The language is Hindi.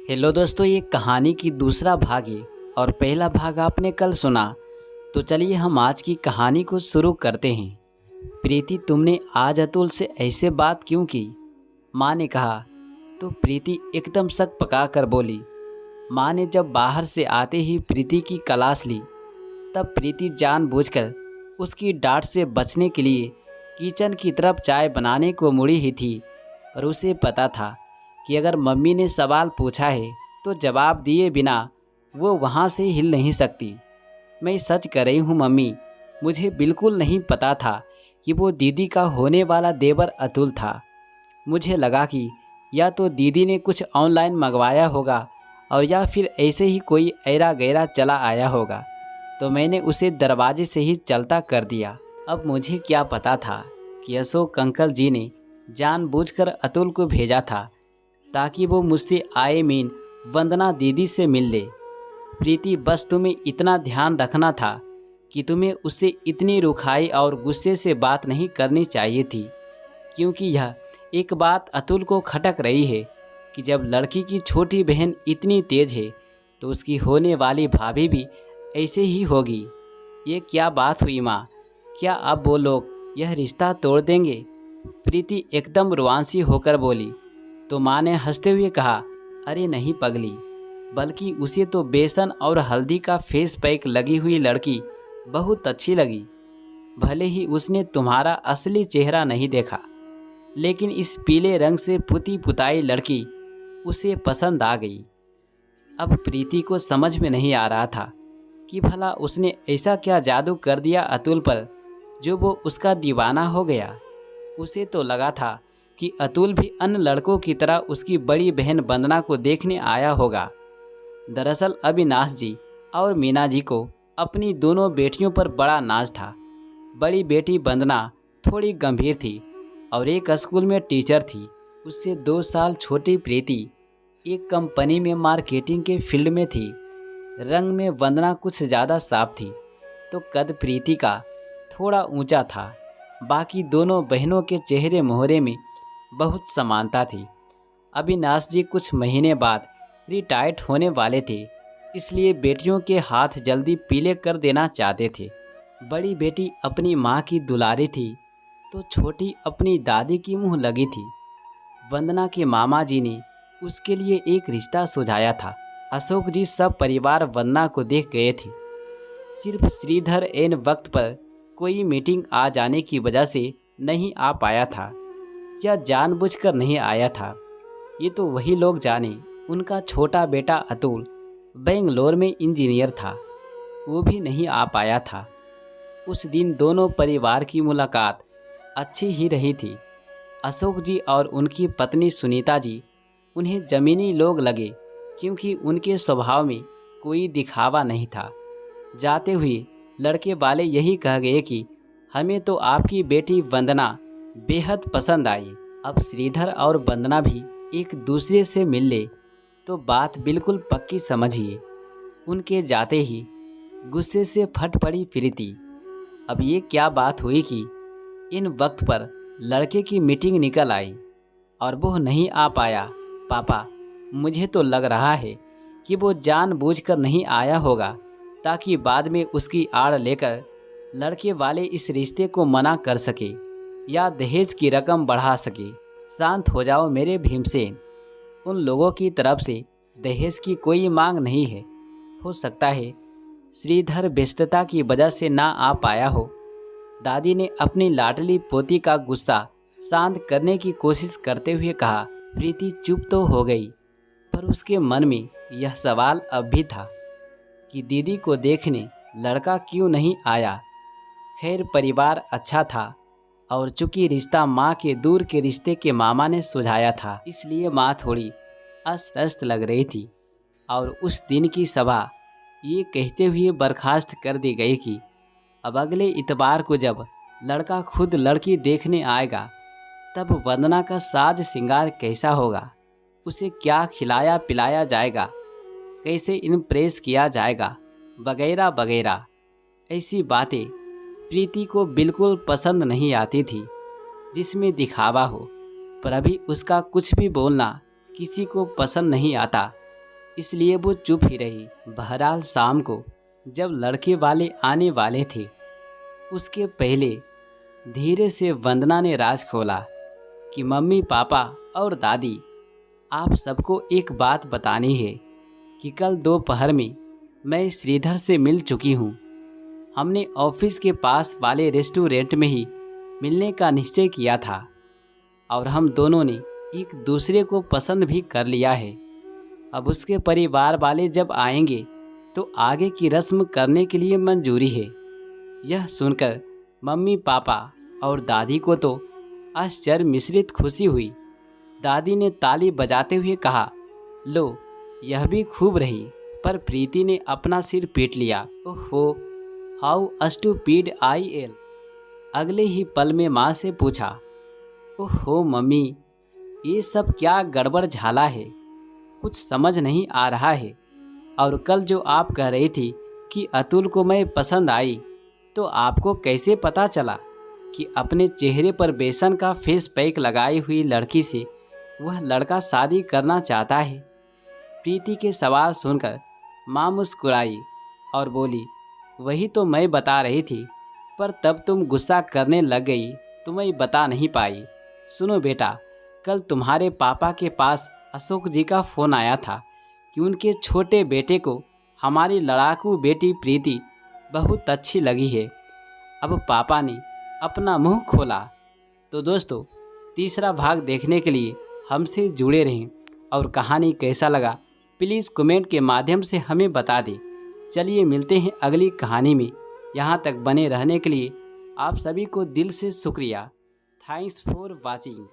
हेलो दोस्तों, ये कहानी की दूसरा भाग है और पहला भाग आपने कल सुना। तो चलिए हम आज की कहानी को शुरू करते हैं। प्रीति, तुमने आज अतुल से ऐसे बात क्यों की? माँ ने कहा। तो प्रीति एकदम सक पका कर बोली। माँ ने जब बाहर से आते ही प्रीति की क्लास ली, तब प्रीति जानबूझकर उसकी डांट से बचने के लिए किचन की तरफ चाय बनाने को मुड़ी ही थी। पर उसे पता था कि अगर मम्मी ने सवाल पूछा है तो जवाब दिए बिना वो वहाँ से हिल नहीं सकती। मैं सच कर रही हूँ मम्मी, मुझे बिल्कुल नहीं पता था कि वो दीदी का होने वाला देवर अतुल था। मुझे लगा कि या तो दीदी ने कुछ ऑनलाइन मंगवाया होगा और या फिर ऐसे ही कोई ऐरा गैरा चला आया होगा, तो मैंने उसे दरवाजे से ही चलता कर दिया। अब मुझे क्या पता था कि अशोक अंकल जी ने जानबूझकर अतुल को भेजा था ताकि वो मुझसे वंदना दीदी से मिल ले। प्रीति, बस तुम्हें इतना ध्यान रखना था कि तुम्हें उससे इतनी रुखाई और गुस्से से बात नहीं करनी चाहिए थी, क्योंकि यह एक बात अतुल को खटक रही है कि जब लड़की की छोटी बहन इतनी तेज है तो उसकी होने वाली भाभी भी ऐसे ही होगी। ये क्या बात हुई माँ? क्या अब वो लोग यह रिश्ता तोड़ देंगे? प्रीति एकदम रुआंसी होकर बोली। तो माँ ने हंसते हुए कहा, अरे नहीं पगली, बल्कि उसे तो बेसन और हल्दी का फेस पैक लगी हुई लड़की बहुत अच्छी लगी। भले ही उसने तुम्हारा असली चेहरा नहीं देखा, लेकिन इस पीले रंग से पुती पुताई लड़की उसे पसंद आ गई। अब प्रीति को समझ में नहीं आ रहा था कि भला उसने ऐसा क्या जादू कर दिया अतुल पर जो वो उसका दीवाना हो गया। उसे तो लगा था कि अतुल भी अन्य लड़कों की तरह उसकी बड़ी बहन वंदना को देखने आया होगा। दरअसल अविनाश जी और मीना जी को अपनी दोनों बेटियों पर बड़ा नाज था। बड़ी बेटी वंदना थोड़ी गंभीर थी और एक स्कूल में टीचर थी। उससे 2 साल छोटी प्रीति एक कंपनी में मार्केटिंग के फील्ड में थी। रंग में वंदना कुछ ज़्यादा साफ थी, तो कद प्रीति का थोड़ा ऊंचा था। बाकी दोनों बहनों के चेहरे मोहरे में बहुत समानता थी। अविनाश जी कुछ महीने बाद रिटायर्ड होने वाले थे, इसलिए बेटियों के हाथ जल्दी पीले कर देना चाहते थे। बड़ी बेटी अपनी माँ की दुलारी थी, तो छोटी अपनी दादी की मुँह लगी थी। वंदना के मामा जी ने उसके लिए एक रिश्ता सुझाया था। अशोक जी सब परिवार वंदना को देख गए थे। सिर्फ श्रीधर एन वक्त पर कोई मीटिंग आ जाने की वजह से नहीं आ पाया था, या जानबूझकर नहीं आया था, ये तो वही लोग जाने। उनका छोटा बेटा अतुल बेंगलोर में इंजीनियर था, वो भी नहीं आ पाया था। उस दिन दोनों परिवार की मुलाकात अच्छी ही रही थी। अशोक जी और उनकी पत्नी सुनीता जी उन्हें ज़मीनी लोग लगे, क्योंकि उनके स्वभाव में कोई दिखावा नहीं था। जाते हुए लड़के वाले यही कह गए कि हमें तो आपकी बेटी वंदना बेहद पसंद आई। अब श्रीधर और वंदना भी एक दूसरे से मिल ले तो बात बिल्कुल पक्की समझिए। उनके जाते ही गुस्से से फट पड़ी प्रीति। अब ये क्या बात हुई कि इन वक्त पर लड़के की मीटिंग निकल आई और वो नहीं आ पाया। पापा, मुझे तो लग रहा है कि वो जानबूझकर नहीं आया होगा ताकि बाद में उसकी आड़ लेकर लड़के वाले इस रिश्ते को मना कर सके या दहेज की रकम बढ़ा सके। शांत हो जाओ मेरे भीमसेन, उन लोगों की तरफ से दहेज की कोई मांग नहीं है। हो सकता है श्रीधर व्यस्तता की वजह से ना आ पाया हो। दादी ने अपनी लाडली पोती का गुस्सा शांत करने की कोशिश करते हुए कहा। प्रीति चुप तो हो गई, पर उसके मन में यह सवाल अब भी था कि दीदी को देखने लड़का क्यों नहीं आया। खैर, परिवार अच्छा था और चूंकि रिश्ता माँ के दूर के रिश्ते के मामा ने सुझाया था, इसलिए माँ थोड़ी अस्वस्थ लग रही थी और उस दिन की सभा ये कहते हुए बर्खास्त कर दी गई कि अब अगले इतवार को जब लड़का खुद लड़की देखने आएगा, तब वंदना का साज श्रृंगार कैसा होगा, उसे क्या खिलाया पिलाया जाएगा, कैसे इम्प्रेस किया जाएगा, वगैरह वगैरह। ऐसी बातें प्रीति को बिल्कुल पसंद नहीं आती थी जिसमें दिखावा हो, पर अभी उसका कुछ भी बोलना किसी को पसंद नहीं आता। इसलिए वो चुप ही रही। बहरहाल शाम को जब लड़के वाले आने वाले थे, उसके पहले धीरे से वंदना ने राज खोला कि मम्मी पापा और दादी, आप सबको एक बात बतानी है कि कल दोपहर में मैं श्रीधर से मिल चुकी हूँ। हमने ऑफिस के पास वाले रेस्टोरेंट में ही मिलने का निश्चय किया था और हम दोनों ने एक दूसरे को पसंद भी कर लिया है। अब उसके परिवार वाले जब आएंगे तो आगे की रस्म करने के लिए मंजूरी है। यह सुनकर मम्मी पापा और दादी को तो आश्चर्य मिश्रित खुशी हुई। दादी ने ताली बजाते हुए कहा, लो यह भी खूब रही। पर प्रीति ने अपना सिर पीट लिया। ओहो, हाउ स्टूपिड आई एल। अगले ही पल में माँ से पूछा, ओहो मम्मी, ये सब क्या गड़बड़ झाला है, कुछ समझ नहीं आ रहा है। और कल जो आप कह रही थी कि अतुल को मैं पसंद आई, तो आपको कैसे पता चला कि अपने चेहरे पर बेसन का फेस पैक लगाई हुई लड़की से वह लड़का शादी करना चाहता है? प्रीति के सवाल सुनकर माँ मुस्कुराई और बोली, वही तो मैं बता रही थी, पर तब तुम गुस्सा करने लग गई तो मैं बता नहीं पाई। सुनो बेटा, कल तुम्हारे पापा के पास अशोक जी का फ़ोन आया था कि उनके छोटे बेटे को हमारी लड़ाकू बेटी प्रीति बहुत अच्छी लगी है। अब पापा ने अपना मुंह खोला। तो दोस्तों, तीसरा भाग देखने के लिए हमसे जुड़े रहें और कहानी कैसा लगा प्लीज़ कमेंट के माध्यम से हमें बता दें। चलिए मिलते हैं अगली कहानी में। यहाँ तक बने रहने के लिए आप सभी को दिल से शुक्रिया। Thanks for watching.